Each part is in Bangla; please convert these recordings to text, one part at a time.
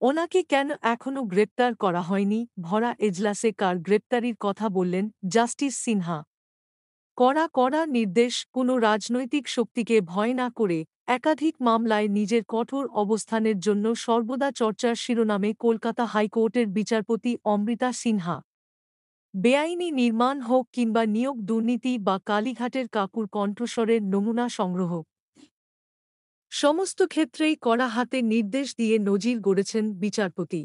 ওনাকে কেন এখনও গ্রেপ্তার করা হয়নি? ভরা এজলাসে কার গ্রেপ্তারির কথা বললেন জাস্টিস সিনহা। কড়া কড়া নির্দেশ, কোনো রাজনৈতিক শক্তিকে ভয় না করে একাধিক মামলায় নিজের কঠোর অবস্থানের জন্য সর্বদা চর্চার শিরোনামে কলকাতা হাইকোর্টের বিচারপতি অমৃতা সিনহা। বেআইনি নির্মাণ হোক কিংবা নিয়োগ দুর্নীতি বা কালীঘাটের কাকুর কণ্ঠস্বরের নমুনা সংগ্রহ, সমস্ত ক্ষেত্রেই কড়া হাতে নির্দেশ দিয়ে নজির গড়েছেন বিচারপতি।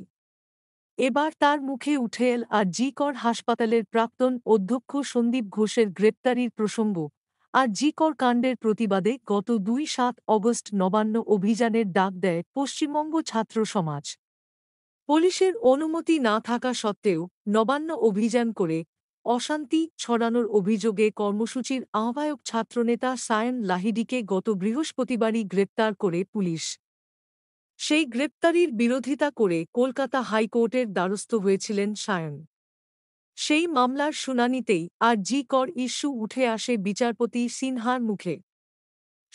এবার তার মুখে উঠে এল আর.জি. কর হাসপাতালের প্রাক্তন অধ্যক্ষ সন্দীপ ঘোষের গ্রেপ্তারির প্রসঙ্গ। আর.জি. কর কাণ্ডের প্রতিবাদে গত ২-৭ অগস্ট নবান্ন অভিযানের ডাক দেয় পশ্চিমবঙ্গ ছাত্র সমাজ। পুলিশের অনুমতি না থাকা সত্ত্বেও নবান্ন অভিযান করে অশান্তি ছড়ানোর অভিযোগে কর্মসূচির আহ্বায়ক ছাত্রনেতা সায়ন লাহিড়ীকে গত বৃহস্পতিবারই গ্রেপ্তার করে পুলিশ। সেই গ্রেপ্তারির বিরোধিতা করে কলকাতা হাইকোর্টের দ্বারস্থ হয়েছিলেন সায়ন। সেই মামলার শুনানিতেই আর.জি. কর ইস্যু উঠে আসে বিচারপতি সিনহার মুখে।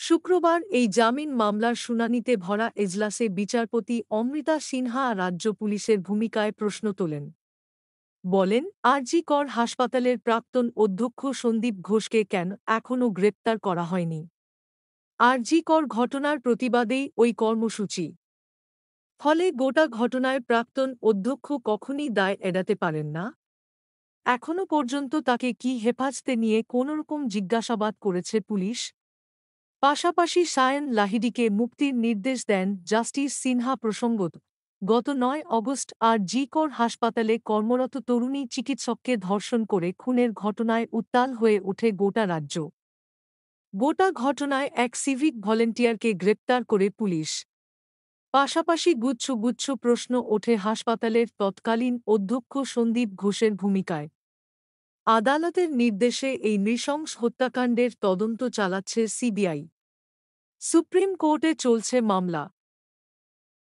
শুক্রবার এই জামিন মামলার শুনানিতে ভরা এজলাসে বিচারপতি অমৃতা সিনহা রাজ্য পুলিশের ভূমিকায় প্রশ্ন তোলেন। বলেন, আর.জি. কর হাসপাতালের প্রাক্তন অধ্যক্ষ সন্দীপ ঘোষকে কেন এখনও গ্রেপ্তার করা হয়নি? আর.জি. কর ঘটনার প্রতিবাদেই ওই কর্মসূচি। ফলে গোটা ঘটনায় প্রাক্তন অধ্যক্ষ কখনই দায় এড়াতে পারেন না। এখনও পর্যন্ত তাকে কি হেফাজতে নিয়ে কোনোরকম জিজ্ঞাসাবাদ করেছে পুলিশ? পাশাপাশি সায়ন লাহিড়ীকে মুক্তির নির্দেশ দেন জাস্টিস সিনহা। প্রসঙ্গত, গত ৯ অগস্ট আর.জি. কর হাসপাতালে কর্মরত তরুণী চিকিৎসককে ধর্ষণ করে খুনের ঘটনায় উত্তাল হয়ে ওঠে গোটা রাজ্য। গোটা ঘটনায় এক সিভিক ভলেন্টিয়ারকে গ্রেপ্তার করে পুলিশ। পাশাপাশি গুচ্ছ গুচ্ছ প্রশ্ন ওঠে হাসপাতালের তৎকালীন অধ্যক্ষ সন্দীপ ঘোষের ভূমিকায়। আদালতের নির্দেশে এই নৃশংস হত্যাকাণ্ডের তদন্ত চালাচ্ছে সিবিআই। সুপ্রিম কোর্টে চলছে মামলা।